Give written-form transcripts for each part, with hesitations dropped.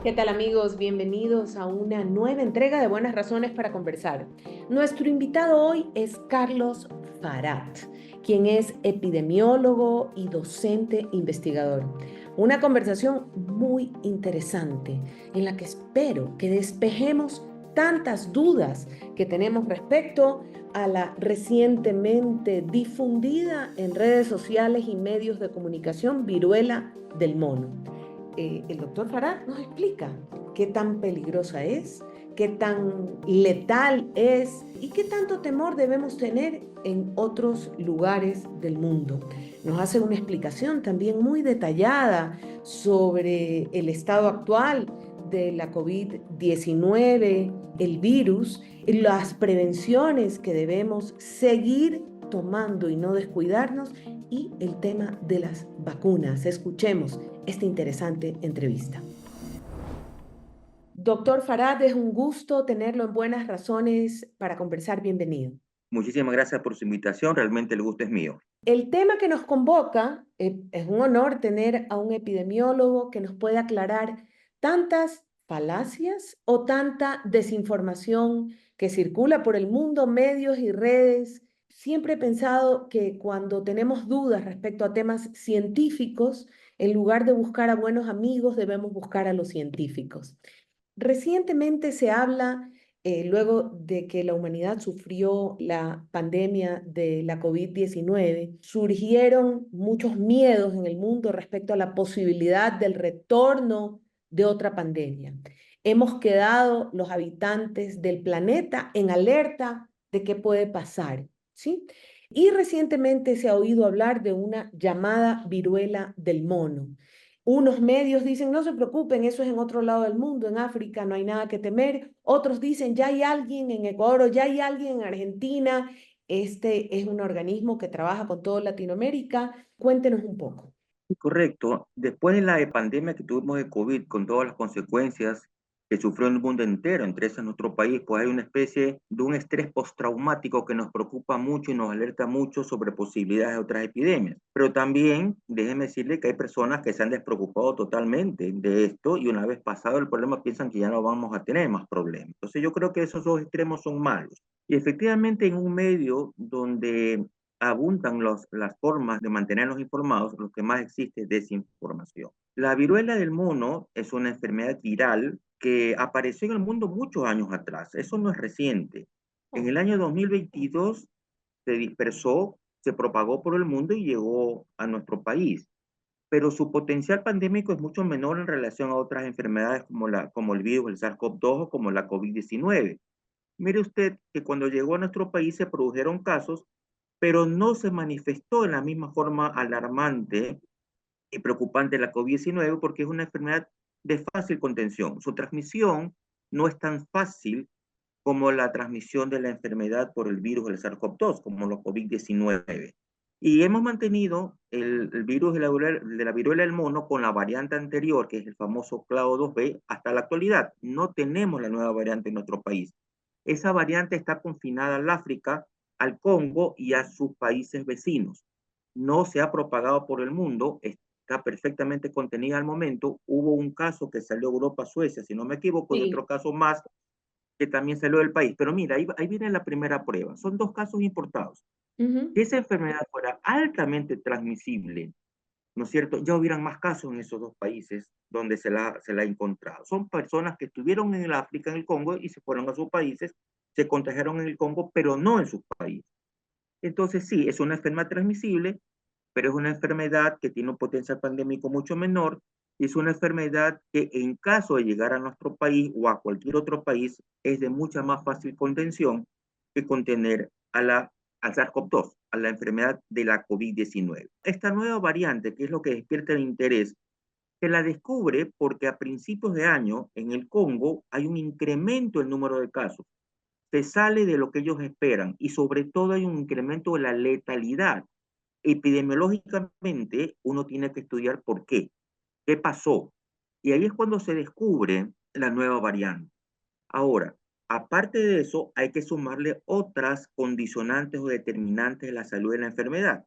¿Qué tal amigos? Bienvenidos a una nueva entrega de Buenas Razones para Conversar. Nuestro invitado hoy es Carlos Farat, quien es epidemiólogo y docente investigador. Una conversación muy interesante en la que espero que despejemos tantas dudas que tenemos respecto a la recientemente difundida en redes sociales y medios de comunicación viruela del mono. El doctor Farad nos explica qué tan peligrosa es, qué tan letal es y qué tanto temor debemos tener en otros lugares del mundo. Nos hace una explicación también muy detallada sobre el estado actual de la COVID-19, el virus, y las prevenciones que debemos seguir tomando y no descuidarnos, y el tema de las vacunas. Escuchemos esta interesante entrevista. Doctor Farad, es un gusto tenerlo en Buenas Razones para conversar. Bienvenido. Muchísimas gracias por su invitación, realmente el gusto es mío. El tema que nos convoca, es un honor tener a un epidemiólogo que nos pueda aclarar tantas falacias o tanta desinformación que circula por el mundo, medios y redes. Siempre he pensado que cuando tenemos dudas respecto a temas científicos, en lugar de buscar a buenos amigos, debemos buscar a los científicos. Recientemente se habla, luego de que la humanidad sufrió la pandemia de la COVID-19, surgieron muchos miedos en el mundo respecto a la posibilidad del retorno de otra pandemia. Hemos quedado los habitantes del planeta en alerta de qué puede pasar, ¿sí? Y recientemente se ha oído hablar de una llamada viruela del mono. Unos medios dicen, no se preocupen, eso es en otro lado del mundo, en África no hay nada que temer. Otros dicen, ya hay alguien en Ecuador o ya hay alguien en Argentina. Este es un organismo que trabaja con toda Latinoamérica. Cuéntenos un poco. Sí, correcto. Después de la pandemia que tuvimos de COVID, con todas las consecuencias que sufrió el mundo entero, entre esas nuestro país, pues hay una especie de un estrés postraumático que nos preocupa mucho y nos alerta mucho sobre posibilidades de otras epidemias. Pero también, déjeme decirle que hay personas que se han despreocupado totalmente de esto y una vez pasado el problema piensan que ya no vamos a tener más problemas. Entonces yo creo que esos dos extremos son malos. Y efectivamente en un medio donde abundan las formas de mantenernos informados, lo que más existe es desinformación. La viruela del mono es una enfermedad viral que apareció en el mundo muchos años atrás. Eso no es reciente. En Oh. el año 2022 se dispersó, se propagó por el mundo y llegó a nuestro país. Pero su potencial pandémico es mucho menor en relación a otras enfermedades como el virus, el SARS-CoV-2 o como la COVID-19. Mire usted que cuando llegó a nuestro país se produjeron casos, pero no se manifestó en la misma forma alarmante y preocupante la COVID-19 porque es una enfermedad de fácil contención. Su transmisión no es tan fácil como la transmisión de la enfermedad por el virus del SARS-CoV-2, como la COVID-19. Y hemos mantenido el virus de la viruela del mono con la variante anterior, que es el famoso clado 2B, hasta la actualidad. No tenemos la nueva variante en nuestro país. Esa variante está confinada al África, al Congo y a sus países vecinos. No se ha propagado por el mundo, está perfectamente contenida al momento. Hubo un caso que salió a Europa, Suecia, si no me equivoco, y Sí. otro caso más que también salió del país. Pero mira, ahí viene la primera prueba. Son dos casos importados. Si Ujú. esa enfermedad fuera altamente transmisible, ¿no es cierto? Ya hubieran más casos en esos dos países donde se la ha encontrado. Son personas que estuvieron en el África, en el Congo, y se fueron a sus países, se contagiaron en el Congo, pero no en sus países. Entonces, sí, es una enfermedad transmisible, pero es una enfermedad que tiene un potencial pandémico mucho menor y es una enfermedad que en caso de llegar a nuestro país o a cualquier otro país es de mucha más fácil contención que contener al SARS-CoV-2, a la enfermedad de la COVID-19. Esta nueva variante, que es lo que despierta el interés, se la descubre porque a principios de año en el Congo hay un incremento en el número de casos. Se sale de lo que ellos esperan y sobre todo hay un incremento de la letalidad. Epidemiológicamente uno tiene que estudiar por qué, qué pasó. Y ahí es cuando se descubre la nueva variante. Ahora, aparte de eso, hay que sumarle otras condicionantes o determinantes de la salud de la enfermedad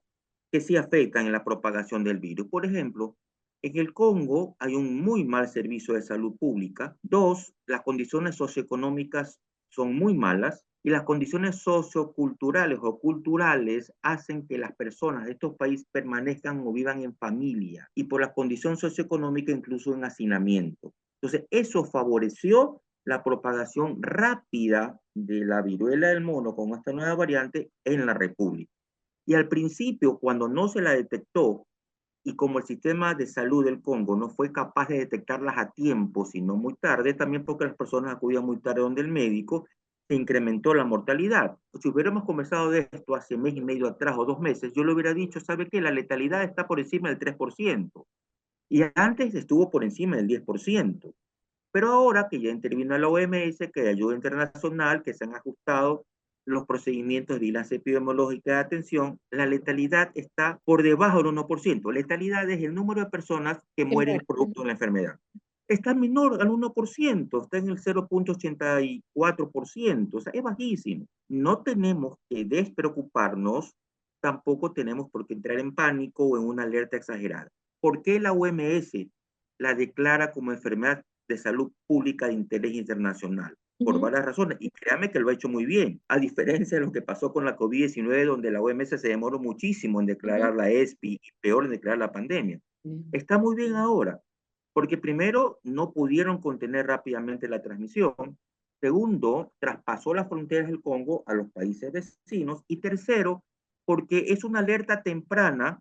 que sí afectan en la propagación del virus. Por ejemplo, En el Congo hay un muy mal servicio de salud pública. Dos, las condiciones socioeconómicas son muy malas y las condiciones socioculturales o culturales hacen que las personas de estos países permanezcan o vivan en familia y por la condición socioeconómica incluso en hacinamiento. Entonces, eso favoreció la propagación rápida de la viruela del mono con esta nueva variante en la República. Y al principio, cuando no se la detectó, y como el sistema de salud del Congo no fue capaz de detectarlas a tiempo, sino muy tarde, también porque las personas acudían muy tarde donde el médico, se incrementó la mortalidad. Si hubiéramos conversado de esto hace mes y medio atrás o 2 meses, yo le hubiera dicho, ¿sabe qué? La letalidad está por encima del 3%. Y antes estuvo por encima del 10%. Pero ahora que ya intervino la OMS, que hay ayuda internacional, que se han ajustado los procedimientos de vigilancia epidemiológica de atención, la letalidad está por debajo del 1%. Letalidad es el número de personas que Qué mueren muerte. producto de la enfermedad. Está menor al 1%, está en el 0,84%, o sea, es bajísimo. No tenemos que despreocuparnos, tampoco tenemos por qué entrar en pánico o en una alerta exagerada. ¿Por qué la OMS la declara como enfermedad de salud pública de interés internacional? Por Ujú, varias razones. Y créame que lo ha hecho muy bien, a diferencia de lo que pasó con la COVID-19, donde la OMS se demoró muchísimo en ujú. declarar la ESPI y peor en declarar la pandemia. Bien. Está muy bien ahora, porque primero no pudieron contener rápidamente la transmisión, segundo, traspasó las fronteras del Congo a los países vecinos y tercero, porque es una alerta temprana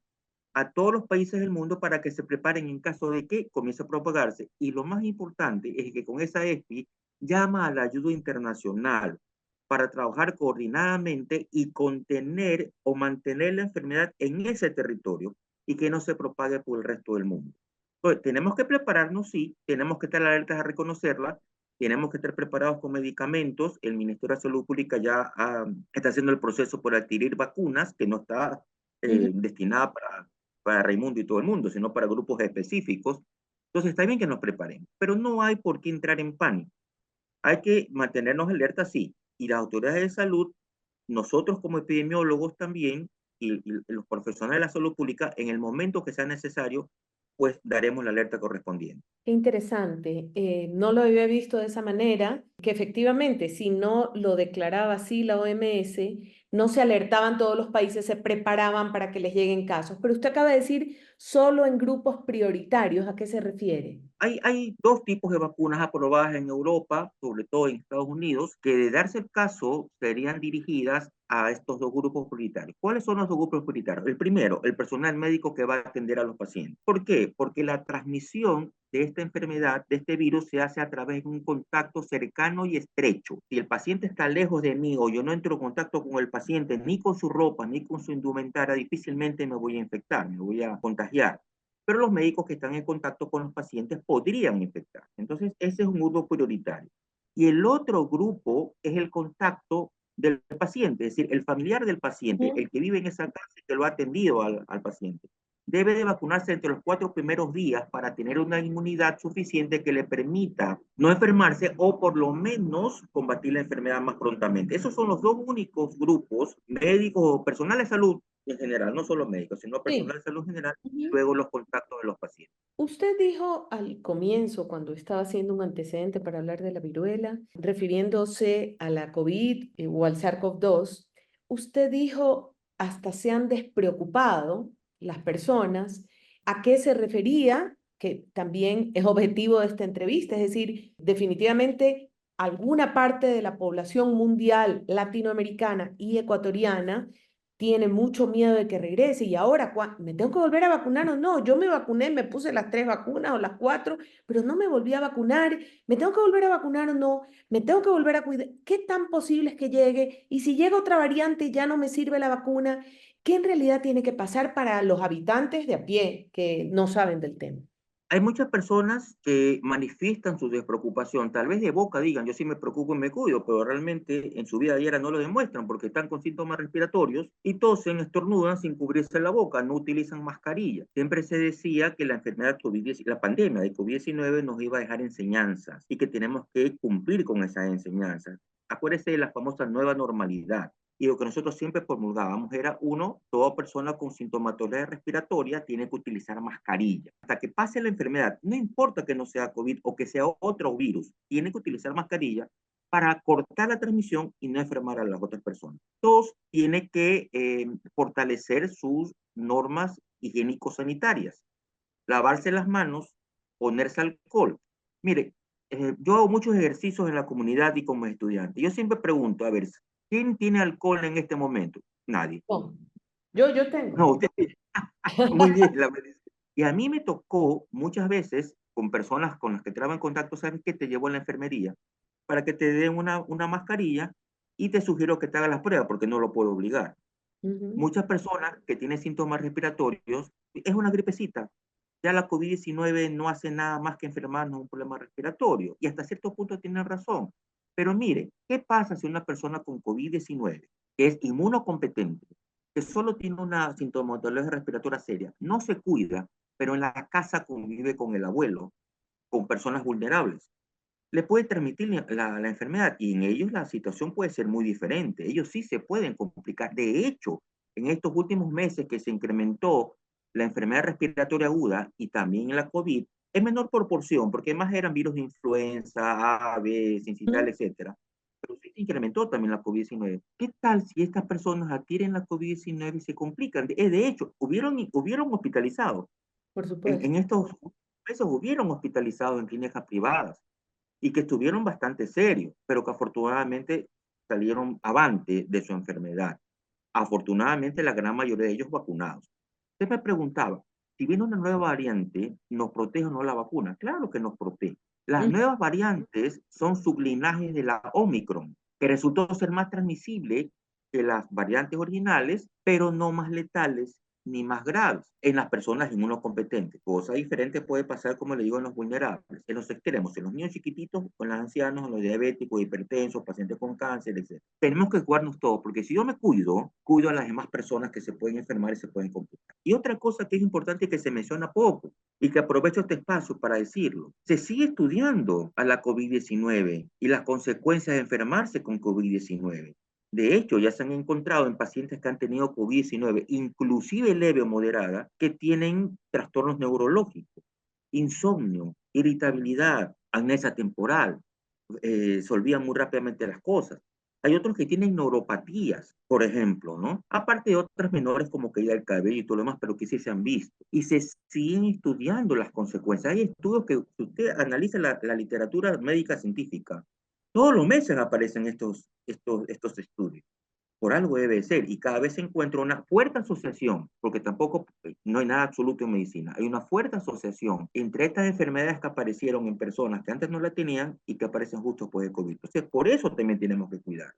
a todos los países del mundo para que se preparen en caso de que comience a propagarse. Y lo más importante es que con esa ESPI llama a la ayuda internacional para trabajar coordinadamente y contener o mantener la enfermedad en ese territorio y que no se propague por el resto del mundo. Entonces, tenemos que prepararnos, sí, tenemos que estar alertas a reconocerla, tenemos que estar preparados con medicamentos. El Ministerio de Salud Pública ya está haciendo el proceso por adquirir vacunas que no está Ujú. destinada para Raimundo y todo el mundo, sino para grupos específicos. Entonces está bien que nos preparen, pero no hay por qué entrar en pánico. Hay que mantenernos alertas, sí, y las autoridades de salud, nosotros como epidemiólogos también, y los profesionales de la salud pública, en el momento que sea necesario, pues daremos la alerta correspondiente. Qué interesante. No lo había visto de esa manera, que efectivamente, si no lo declaraba así la OMS, no se alertaban todos los países, se preparaban para que les lleguen casos. Pero usted acaba de decir solo en grupos prioritarios, ¿a qué se refiere? Hay dos tipos de vacunas aprobadas en Europa, sobre todo en Estados Unidos, que de darse el caso serían dirigidas a estos dos grupos prioritarios. ¿Cuáles son los dos grupos prioritarios? El primero, el personal médico que va a atender a los pacientes. ¿Por qué? Porque la transmisión de esta enfermedad, de este virus, se hace a través de un contacto cercano y estrecho. Si el paciente está lejos de mí o yo no entro en contacto con el paciente, ni con su ropa, ni con su indumentaria, difícilmente me voy a infectar, me voy a contagiar, pero los médicos que están en contacto con los pacientes podrían infectar. Entonces, ese es un grupo prioritario. Y el otro grupo es el contacto del paciente, es decir, el familiar del paciente, Ujú. el que vive en esa casa y que lo ha atendido al paciente. Debe de vacunarse entre los 4 primeros días para tener una inmunidad suficiente que le permita no enfermarse o por lo menos combatir la enfermedad más prontamente. Esos son los dos únicos grupos, médicos o personal de salud en general, no solo médicos, sino Sí. personal de salud general, Ujú. luego los contactos de los pacientes. Usted dijo al comienzo, cuando estaba haciendo un antecedente para hablar de la viruela, refiriéndose a la COVID o al SARS-CoV-2, usted dijo hasta se han despreocupado las personas. ¿A qué se refería? Que también es objetivo de esta entrevista, es decir, definitivamente alguna parte de la población mundial latinoamericana y ecuatoriana tiene mucho miedo de que regrese y ahora, ¿me tengo que volver a vacunar o no? Yo me vacuné, me puse las 3 vacunas o las 4, pero no me volví a vacunar. ¿Me tengo que volver a vacunar o no? ¿Me tengo que volver a cuidar? ¿Qué tan posible es que llegue? Y si llega otra variante y ya no me sirve la vacuna, ¿qué en realidad tiene que pasar para los habitantes de a pie que no saben del tema? Hay muchas personas que manifiestan su despreocupación, tal vez de boca digan, yo sí me preocupo y me cuido, pero realmente en su vida diaria no lo demuestran porque están con síntomas respiratorios y tosen, estornudan sin cubrirse la boca, no utilizan mascarilla. Siempre se decía que la enfermedad COVID-19, la pandemia de COVID-19 nos iba a dejar enseñanzas y que tenemos que cumplir con esas enseñanzas. Acuérdese de la famosa nueva normalidad. Y lo que nosotros siempre promulgábamos era, uno, toda persona con sintomatología respiratoria tiene que utilizar mascarilla. Hasta que pase la enfermedad, no importa que no sea COVID o que sea otro virus, tiene que utilizar mascarilla para cortar la transmisión y no enfermar a las otras personas. Dos, tiene que fortalecer sus normas higiénico-sanitarias, lavarse las manos, ponerse alcohol. Mire, yo hago muchos ejercicios en la comunidad y como estudiante. Yo siempre pregunto, a ver, ¿quién tiene alcohol en este momento? Nadie. No, yo tengo. No, usted tiene. Muy bien, la medicina. Y a mí me tocó muchas veces con personas con las que entraba en contacto, ¿sabes qué? Te llevo a la enfermería para que te den una mascarilla y te sugiero que te hagas las pruebas porque no lo puedo obligar. Ujú, Muchas personas que tienen síntomas respiratorios, es una gripecita. Ya la COVID-19 no hace nada más que enfermarnos un problema respiratorio y hasta cierto punto tienen razón. Pero mire, ¿qué pasa si una persona con COVID-19, que es inmunocompetente, que solo tiene una sintomatología respiratoria seria, no se cuida, pero en la casa convive con el abuelo, con personas vulnerables? Le puede transmitir la enfermedad y en ellos la situación puede ser muy diferente. Ellos sí se pueden complicar. De hecho, en estos últimos meses que se incrementó la enfermedad respiratoria aguda y también la COVID, en menor proporción, porque más eran virus de influenza, A, B, sincitial, ujú, etcétera. Pero sí se incrementó también la COVID-19. ¿Qué tal si estas personas adquieren la COVID-19 y se complican? De hecho, hubieron hospitalizados. por En supuesto. estos meses hubieron hospitalizados en clínicas privadas y que estuvieron bastante serios, pero que afortunadamente salieron avante de su enfermedad. Afortunadamente, la gran mayoría de ellos vacunados. Usted me preguntaba, si viene una nueva variante, ¿nos protege o no la vacuna? Claro que nos protege. Las Mm, nuevas variantes son sublinajes de la Omicron, que resultó ser más transmisible que las variantes originales, pero no más letales ni más graves en las personas inmunocompetentes. Cosa diferente puede pasar, como le digo, en los vulnerables, en los extremos, en los niños chiquititos, con los ancianos, en los diabéticos, hipertensos, pacientes con cáncer, etc. Tenemos que cuidarnos todos, porque si yo me cuido, cuido a las demás personas que se pueden enfermar y se pueden complicar. Y otra cosa que es importante y que se menciona poco, y que aprovecho este espacio para decirlo, se sigue estudiando a la COVID-19 y las consecuencias de enfermarse con COVID-19. De hecho, ya se han encontrado en pacientes que han tenido COVID-19, inclusive leve o moderada, que tienen trastornos neurológicos, insomnio, irritabilidad, amnesia temporal, se olvidan muy rápidamente las cosas. Hay otros que tienen neuropatías, por ejemplo, ¿no? Aparte de otras menores como caída del cabello y todo lo demás, pero que sí se han visto. Y se siguen estudiando las consecuencias. Hay estudios que, si usted analiza la literatura médica científica, todos los meses aparecen estos estudios. Por algo debe ser, y cada vez se encuentra una fuerte asociación, porque tampoco no hay nada absoluto en medicina, hay una fuerte asociación entre estas enfermedades que aparecieron en personas que antes no la tenían y que aparecen justo después de COVID. Entonces, por eso también tenemos que cuidar.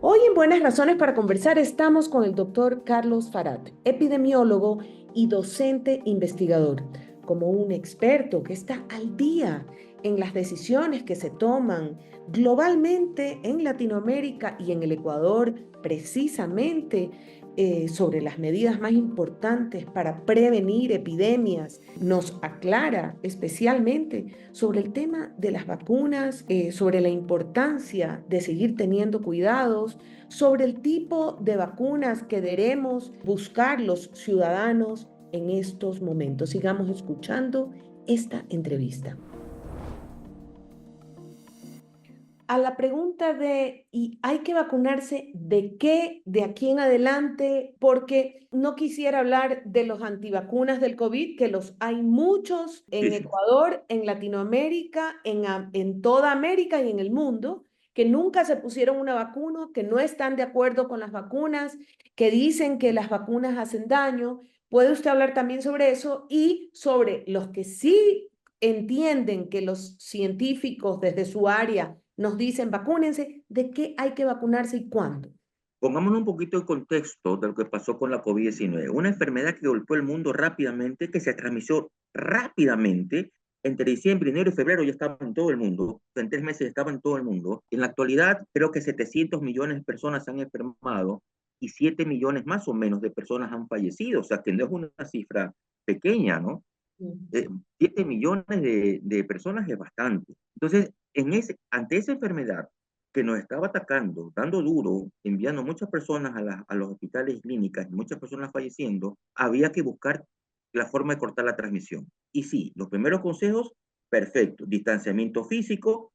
Hoy en Buenas Razones para Conversar estamos con el doctor Carlos Farat, epidemiólogo y docente investigador, como un experto que está al día en las decisiones que se toman globalmente en Latinoamérica y en el Ecuador, precisamente sobre las medidas más importantes para prevenir epidemias. Nos aclara especialmente sobre el tema de las vacunas, sobre la importancia de seguir teniendo cuidados, sobre el tipo de vacunas que debemos buscar los ciudadanos en estos momentos. Sigamos escuchando esta entrevista. A la pregunta de, ¿y hay que vacunarse de qué de aquí en adelante? Porque no quisiera hablar de los antivacunas del COVID, que los hay muchos en Muchísimo. Ecuador, en Latinoamérica, en toda América y en el mundo, que nunca se pusieron una vacuna, que no están de acuerdo con las vacunas, que dicen que las vacunas hacen daño. ¿Puede usted hablar también sobre eso y sobre los que sí entienden que los científicos desde su área nos dicen vacúnense, de qué hay que vacunarse y cuándo? Pongámonos un poquito en contexto de lo que pasó con la COVID-19, una enfermedad que golpeó el mundo rápidamente, que se transmitió rápidamente. Entre diciembre, enero y febrero ya estaba en todo el mundo, en 3 meses estaba en todo el mundo. En la actualidad, creo que 700 millones de personas se han enfermado y 7 millones más o menos de personas han fallecido, o sea que no es una cifra pequeña, ¿no? Mm. Eh, 7 millones de personas es bastante. Entonces, ante esa enfermedad, que nos estaba atacando, dando duro, enviando muchas personas a los hospitales y clínicas, y muchas personas falleciendo, había que buscar la forma de cortar la transmisión. Y sí, los primeros consejos, perfecto, distanciamiento físico,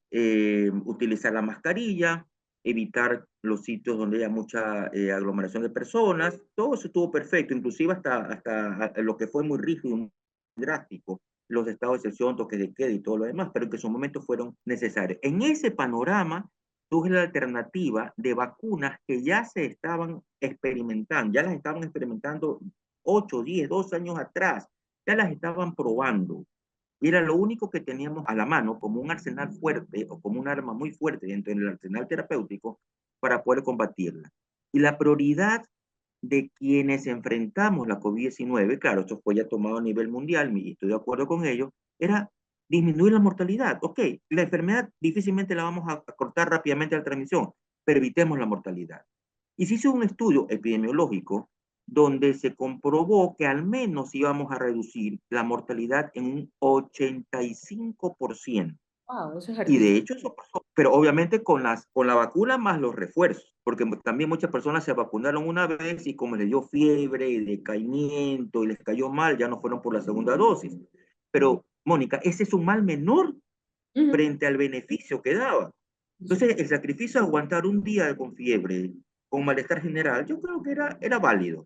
utilizar la mascarilla, evitar los sitios donde haya mucha aglomeración de personas, todo eso estuvo perfecto, inclusive hasta lo que fue muy rígido, muy drástico, los estados de excepción, toque de queda y todo lo demás, pero que en su momento fueron necesarios. En ese panorama surge la alternativa de vacunas que ya se estaban experimentando, ya las estaban experimentando 8, 10, 12 años atrás, ya las estaban probando. Y era lo único que teníamos a la mano como un arsenal fuerte o como un arma muy fuerte dentro del arsenal terapéutico para poder combatirla. Y la prioridad de quienes enfrentamos la COVID-19, claro, esto fue ya tomado a nivel mundial y estoy de acuerdo con ello, era disminuir la mortalidad. Ok, la enfermedad difícilmente la vamos a cortar rápidamente la transmisión, pero evitemos la mortalidad. Y se hizo un estudio epidemiológico donde se comprobó que al menos íbamos a reducir la mortalidad en un 85%. Wow, eso es Y de hartísimo. hecho eso pasó, pero obviamente con la vacuna más los refuerzos, porque también muchas personas se vacunaron una vez y como les dio fiebre y decaimiento y les cayó mal, ya no fueron por la segunda dosis. Pero, Mónica, ese es un mal menor Ujú. frente al beneficio que daba. Entonces, el sacrificio de aguantar un día con fiebre, con malestar general, yo creo que era válido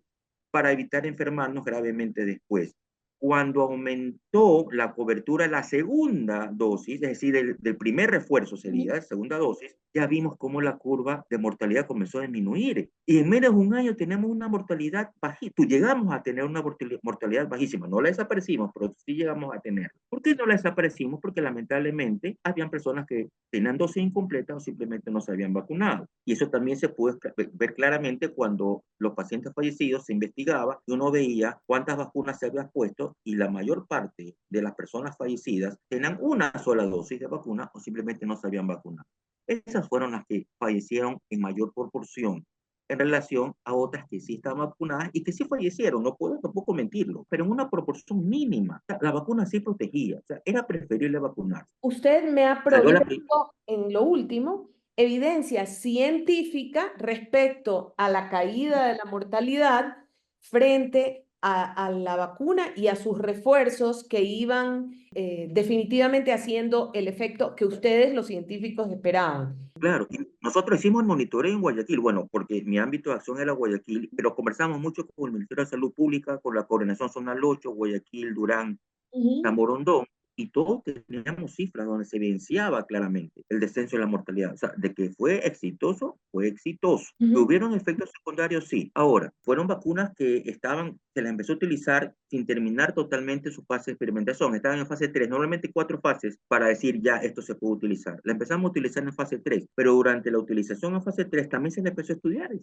para evitar enfermarnos gravemente después. Cuando aumentó la cobertura de la segunda dosis, es decir, del primer refuerzo sería, Ujú. la segunda dosis, ya vimos cómo la curva de mortalidad comenzó a disminuir. Y en menos de un año tenemos una mortalidad bajísima. Llegamos a tener una mortalidad bajísima. No la desaparecimos, pero sí llegamos a tener. ¿Por qué no la desaparecimos? Porque lamentablemente habían personas que tenían dosis incompleta o simplemente no se habían vacunado. Y eso también se puede ver claramente cuando los pacientes fallecidos se investigaba y uno veía cuántas vacunas se habían puesto y la mayor parte de las personas fallecidas tenían una sola dosis de vacuna o simplemente no se habían vacunado. Esas fueron las que fallecieron en mayor proporción en relación a otras que sí estaban vacunadas y que sí fallecieron, no puedo tampoco mentirlo, pero en una proporción mínima. O sea, la vacuna sí protegía, o sea, era preferible vacunarse. Usted me ha Salió provisto en lo último evidencia científica respecto a la caída de la mortalidad frente a la vacuna y a sus refuerzos que iban definitivamente haciendo el efecto que ustedes, los científicos, esperaban. claro, y nosotros hicimos el monitoreo en Guayaquil, bueno, porque mi ámbito de acción era Guayaquil, pero conversamos mucho con el Ministerio de Salud Pública, con la Coordinación Zonal 8, Guayaquil, Durán, Ujú, Morondón, y todos teníamos cifras donde se evidenciaba claramente el descenso de la mortalidad. O sea, de que fue exitoso, fue exitoso. ¿Que ujú, hubieron efectos secundarios? Sí. Ahora, fueron vacunas que se las empezó a utilizar sin terminar totalmente su fase de experimentación. Estaban en fase 3, normalmente 4 fases para decir ya esto se puede utilizar. La empezamos a utilizar en fase 3, pero durante la utilización en fase 3 también se le empezó a estudiar y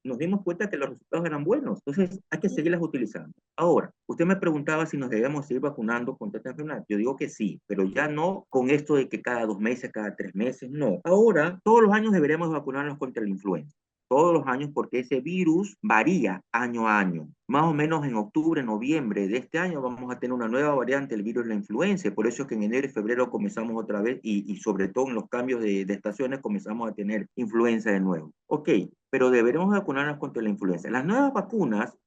nos dimos cuenta que los resultados eran buenos. Entonces, hay que seguirlas utilizando. Ahora, usted me preguntaba si nos debíamos seguir vacunando contra esta enfermedad. Yo digo que sí, pero ya no con esto de que cada 2 meses, cada 3 meses, no. Ahora, todos los años deberíamos vacunarnos contra la influenza. Todos los años porque ese virus varía año a año. Más o menos en octubre, noviembre de este año vamos a tener una nueva variante del virus de la influenza. Por eso es que en enero y febrero comenzamos otra vez y sobre todo en los cambios de estaciones comenzamos a tener influenza de nuevo. Ok, pero deberemos vacunarnos contra la influenza. Las nuevas vacunas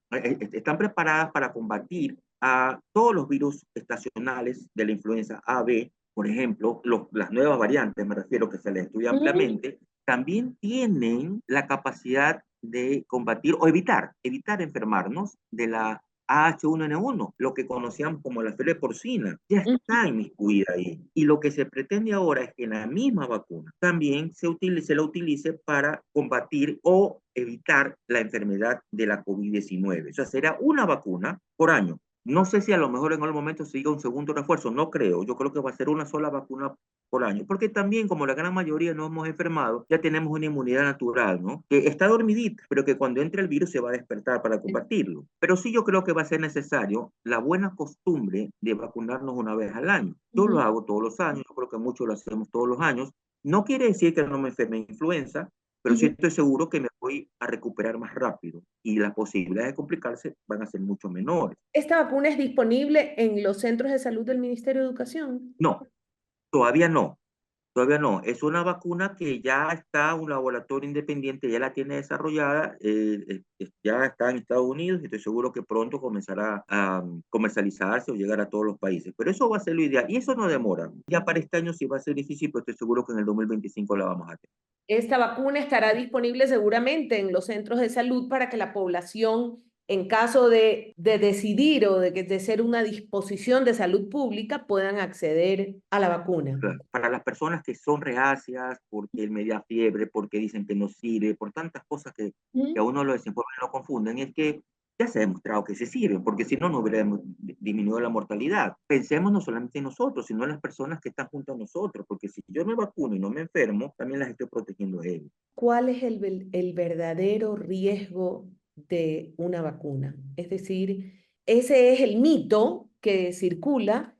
están preparadas para combatir a todos los virus estacionales de la influenza A, B, por ejemplo, las nuevas variantes, me refiero que se les estudia ujú, ampliamente, también tienen la capacidad de combatir o evitar enfermarnos de la H1N1, lo que conocíamos como la fiebre porcina, ya ujú. está inmiscuida ahí. Y lo que se pretende ahora es que la misma vacuna también se la utilice para combatir o evitar la enfermedad de la COVID-19. O sea, será una vacuna por año. No sé si a lo mejor en algún momento siga un segundo refuerzo, no creo. Yo creo que va a ser una sola vacuna por año, porque también como la gran mayoría no hemos enfermado, ya tenemos una inmunidad natural, ¿no? Que está dormidita, pero que cuando entre el virus se va a despertar para combatirlo. Pero sí yo creo que va a ser necesario la buena costumbre de vacunarnos una vez al año. Yo lo Ujú. hago todos los años, yo creo que muchos lo hacemos todos los años. No quiere decir que no me enferme de influenza, pero sí Ujú. estoy seguro que me voy a recuperar más rápido y las posibilidades de complicarse van a ser mucho menores. ¿Esta vacuna es disponible en los centros de salud del Ministerio de Educación? No, todavía no. Todavía no, es una vacuna que ya está un laboratorio independiente, ya la tiene desarrollada, ya está en Estados Unidos y estoy seguro que pronto comenzará a comercializarse o llegar a todos los países. Pero eso va a ser lo ideal y eso no demora. Ya para este año sí va a ser difícil, pero estoy seguro que en el 2025 la vamos a tener. Esta vacuna estará disponible seguramente en los centros de salud para que la población, en caso de decidir o de ser una disposición de salud pública, puedan acceder a la vacuna. Claro. Para las personas que son reacias, porque el media fiebre, porque dicen que no sirve, por tantas cosas que a uno lo desinforman y lo confunden, es que ya se ha demostrado que se sirve, porque si no, no hubiera disminuido la mortalidad. Pensemos no solamente en nosotros, sino en las personas que están junto a nosotros, porque si yo me vacuno y no me enfermo, también las estoy protegiendo a ellos. ¿Cuál es el verdadero riesgo de una vacuna? Es decir, ese es el mito que circula.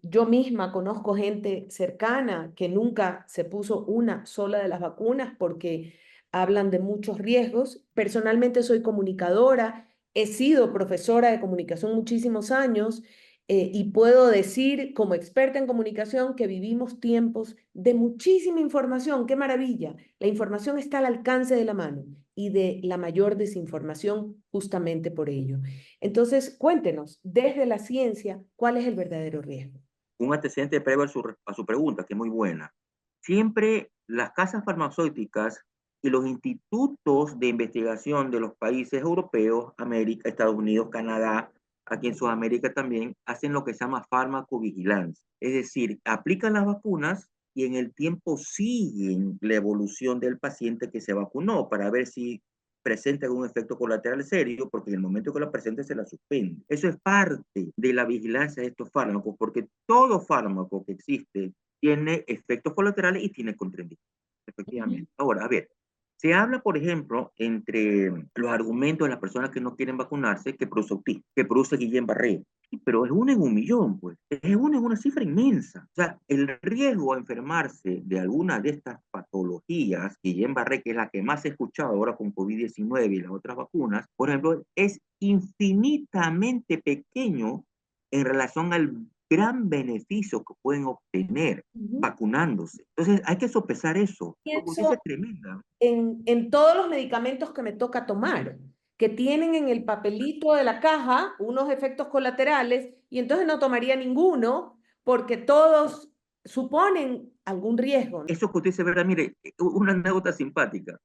Yo misma conozco gente cercana que nunca se puso una sola de las vacunas porque hablan de muchos riesgos. Personalmente soy comunicadora, he sido profesora de comunicación muchísimos años y puedo decir como experta en comunicación que vivimos tiempos de muchísima información. ¡Qué maravilla! La información está al alcance de la mano y de la mayor desinformación justamente por ello. Entonces, cuéntenos, desde la ciencia, ¿cuál es el verdadero riesgo? Un antecedente previo a su pregunta, que es muy buena. Siempre las casas farmacéuticas y los institutos de investigación de los países europeos, América, Estados Unidos, Canadá, aquí en Sudamérica también, hacen lo que se llama farmacovigilancia. Es decir, aplican las vacunas y en el tiempo siguen la evolución del paciente que se vacunó para ver si presenta algún efecto colateral serio, porque en el momento que la presente se la suspende. Eso es parte de la vigilancia de estos fármacos, porque todo fármaco que existe tiene efectos colaterales y tiene contraindicaciones, Ujú. efectivamente. Ahora, a ver, se habla, por ejemplo, entre los argumentos de las personas que no quieren vacunarse, que produce autismo, que produce Guillain-Barré, pero es uno en un millón, pues. Es uno en una cifra inmensa. O sea, el riesgo a enfermarse de alguna de estas patologías, Guillain-Barré, que es la que más he escuchado ahora con COVID-19 y las otras vacunas, por ejemplo, es infinitamente pequeño en relación al gran beneficio que pueden obtener Ujú. vacunándose. Entonces, hay que sopesar eso. Noticia Pienso tremenda. en todos los medicamentos que me toca tomar, que tienen en el papelito de la caja unos efectos colaterales y entonces no tomaría ninguno porque todos suponen algún riesgo. Eso que usted dice, ¿verdad? Mire, una anécdota simpática.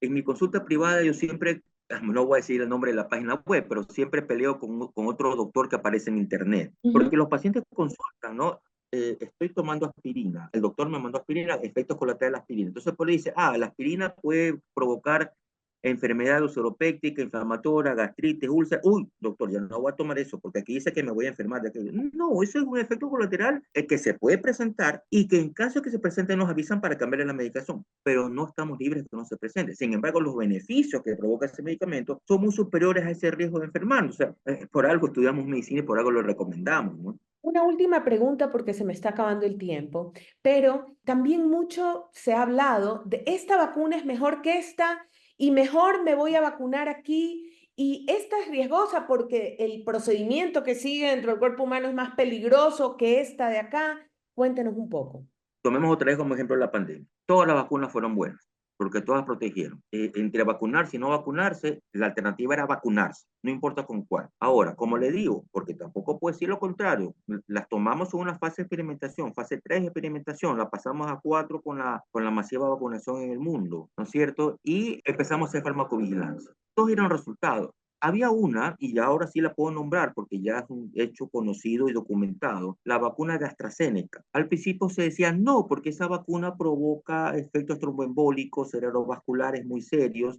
En mi consulta privada yo siempre, no voy a decir el nombre de la página web, pero siempre peleo con otro doctor que aparece en internet. Ujú. Porque los pacientes consultan, ¿no? Estoy tomando aspirina. El doctor me mandó aspirina, efectos colaterales de la aspirina. Entonces, pues le dice, la aspirina puede provocar enfermedad ulceropéctica, inflamatoria, gastritis, úlcera. Uy, doctor, ya no voy a tomar eso porque aquí dice que me voy a enfermar de aquello. No, eso es un efecto colateral que se puede presentar y que en caso de que se presente nos avisan para cambiar la medicación, pero no estamos libres de que no se presente. Sin embargo, los beneficios que provoca ese medicamento son muy superiores a ese riesgo de enfermarnos. O sea, por algo estudiamos medicina y por algo lo recomendamos, ¿no? Una última pregunta porque se me está acabando el tiempo, pero también mucho se ha hablado de esta vacuna es mejor que esta y mejor me voy a vacunar aquí y esta es riesgosa porque el procedimiento que sigue dentro del cuerpo humano es más peligroso que esta de acá. Cuéntenos un poco. Tomemos otra vez como ejemplo la pandemia. Todas las vacunas fueron buenas, porque todas protegieron. Entre vacunarse y no vacunarse, la alternativa era vacunarse, no importa con cuál. Ahora, como le digo, porque tampoco puedo decir lo contrario, las tomamos en una fase de experimentación, fase 3 de experimentación, la pasamos a 4 con la masiva vacunación en el mundo, ¿no es cierto? Y empezamos a hacer farmacovigilancia. Todos dieron resultados. Había una, y ya ahora sí la puedo nombrar porque ya es un hecho conocido y documentado, la vacuna de AstraZeneca. Al principio se decía no, porque esa vacuna provoca efectos tromboembólicos, cerebrovasculares muy serios,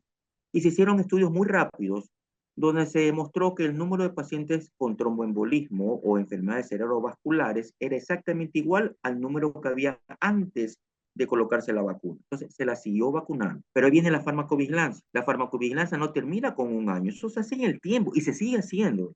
y se hicieron estudios muy rápidos donde se demostró que el número de pacientes con tromboembolismo o enfermedades cerebrovasculares era exactamente igual al número que había antes de colocarse la vacuna. Entonces se la siguió vacunando. Pero ahí viene la farmacovigilancia. La farmacovigilancia no termina con un año, eso se hace en el tiempo y se sigue haciendo.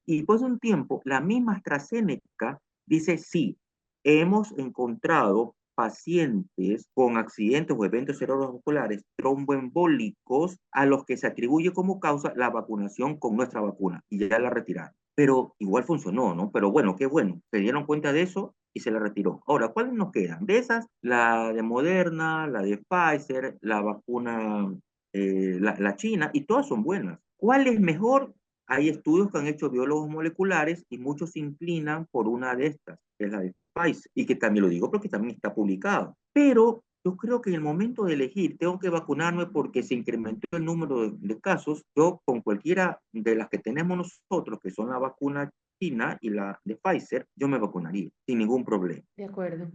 Y después de un tiempo, la misma AstraZeneca dice, sí, hemos encontrado pacientes con accidentes o eventos cerebrovasculares tromboembólicos a los que se atribuye como causa la vacunación con nuestra vacuna y ya la retiraron. Pero igual funcionó, ¿no? Pero bueno, qué bueno. ¿Se dieron cuenta de eso? y se la retiró. Ahora, ¿cuáles nos quedan? De esas, la de Moderna, la de Pfizer, la vacuna, la china, y todas son buenas. ¿Cuál es mejor? Hay estudios que han hecho biólogos moleculares y muchos se inclinan por una de estas, que es la de Pfizer, y que también lo digo porque también está publicado. Pero yo creo que en el momento de elegir, tengo que vacunarme porque se incrementó el número de casos. Yo con cualquiera de las que tenemos nosotros, que son la vacuna china y la de Pfizer, yo me vacunaría sin ningún problema. De acuerdo.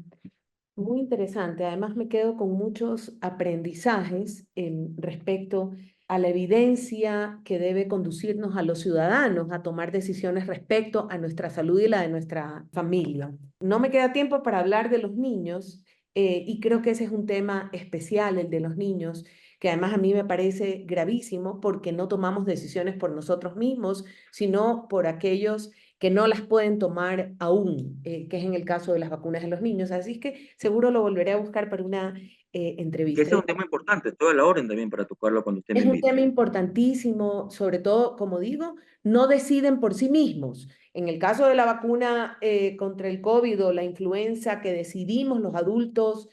Muy interesante. Además, me quedo con muchos aprendizajes respecto a la evidencia que debe conducirnos a los ciudadanos a tomar decisiones respecto a nuestra salud y la de nuestra familia. No me queda tiempo para hablar de los niños y creo que ese es un tema especial, el de los niños, que además a mí me parece gravísimo porque no tomamos decisiones por nosotros mismos, sino por aquellos que no las pueden tomar aún, que es en el caso de las vacunas de los niños. Así es que seguro lo volveré a buscar para una Que entrevista. ese es un tema importante, toda la orden también para tocarlo cuando usted me Es un invite. tema importantísimo, sobre todo, como digo, no deciden por sí mismos. En el caso de la vacuna contra el COVID o la influenza, que decidimos los adultos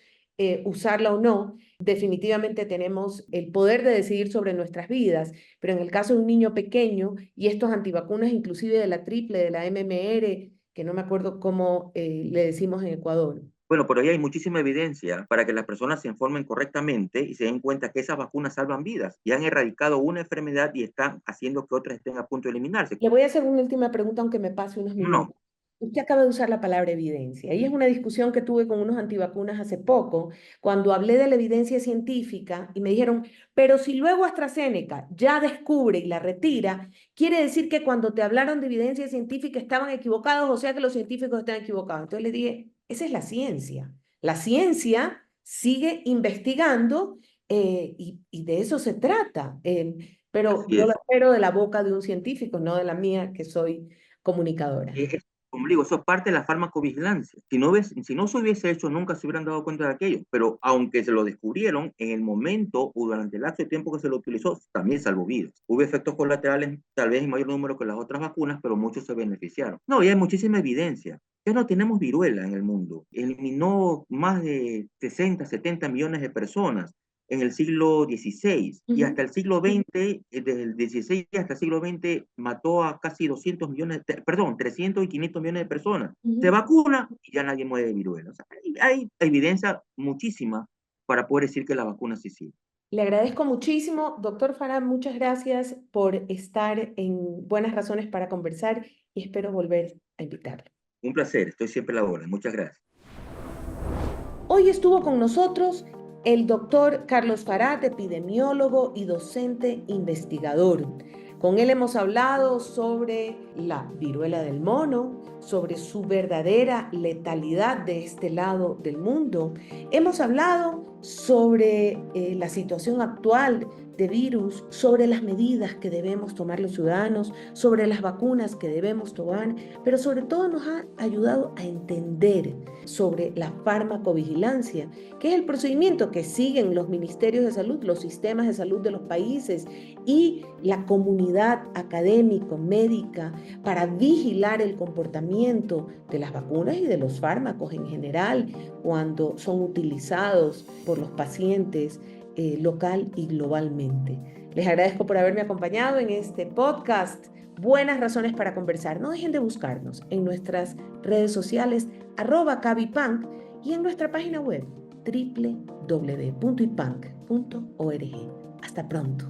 usarla o no, definitivamente tenemos el poder de decidir sobre nuestras vidas. Pero en el caso de un niño pequeño y estos antivacunas, inclusive de la triple, de la MMR, que no me acuerdo cómo le decimos en Ecuador. Bueno, por ahí hay muchísima evidencia para que las personas se informen correctamente y se den cuenta que esas vacunas salvan vidas y han erradicado una enfermedad y están haciendo que otras estén a punto de eliminarse. Le voy a hacer una última pregunta, aunque me pase unos minutos. No, Usted acaba de usar la palabra evidencia y es una discusión que tuve con unos antivacunas hace poco, cuando hablé de la evidencia científica y me dijeron, pero si luego AstraZeneca ya descubre y la retira, quiere decir que cuando te hablaron de evidencia científica estaban equivocados, o sea que los científicos están equivocados. Entonces le dije, esa es la ciencia. La ciencia sigue investigando y de eso se trata. Pero así yo lo es. espero de la boca de un científico, no de la mía, que soy comunicadora. Como digo, eso es parte de la farmacovigilancia. Si no se hubiese hecho, nunca se hubieran dado cuenta de aquello. Pero aunque se lo descubrieron, en el momento o durante el lapso de tiempo que se lo utilizó, también salvó vidas. Hubo efectos colaterales, tal vez en mayor número que las otras vacunas, pero muchos se beneficiaron. No, y hay muchísima evidencia. Ya no tenemos viruela en el mundo. Eliminó más de 60, 70 millones de personas en el siglo XVI y Ujú, hasta el siglo XX, desde el XVI hasta el siglo XX, mató a casi 200 millones, perdón, 300 y 500 millones de personas. Se ujú. vacuna y ya nadie muere de viruela. O sea, hay evidencia muchísima para poder decir que la vacuna sí sirve. Le agradezco muchísimo, doctor Farah, muchas gracias por estar en Buenas Razones para Conversar y espero volver a invitarlo. Un placer, estoy siempre a la hora. Muchas gracias. Hoy estuvo con nosotros el doctor Carlos Farad, epidemiólogo y docente investigador. Con él hemos hablado sobre la viruela del mono, sobre su verdadera letalidad de este lado del mundo. Hemos hablado sobre la situación actual de virus, sobre las medidas que debemos tomar los ciudadanos, sobre las vacunas que debemos tomar, pero sobre todo nos ha ayudado a entender sobre la farmacovigilancia, que es el procedimiento que siguen los ministerios de salud, los sistemas de salud de los países y la comunidad académico-médica para vigilar el comportamiento de las vacunas y de los fármacos en general cuando son utilizados por los pacientes local y globalmente. Les agradezco por haberme acompañado en este podcast. Buenas razones para conversar. No dejen de buscarnos en nuestras redes sociales @cabipunk y en nuestra página web www.ipank.org. Hasta pronto.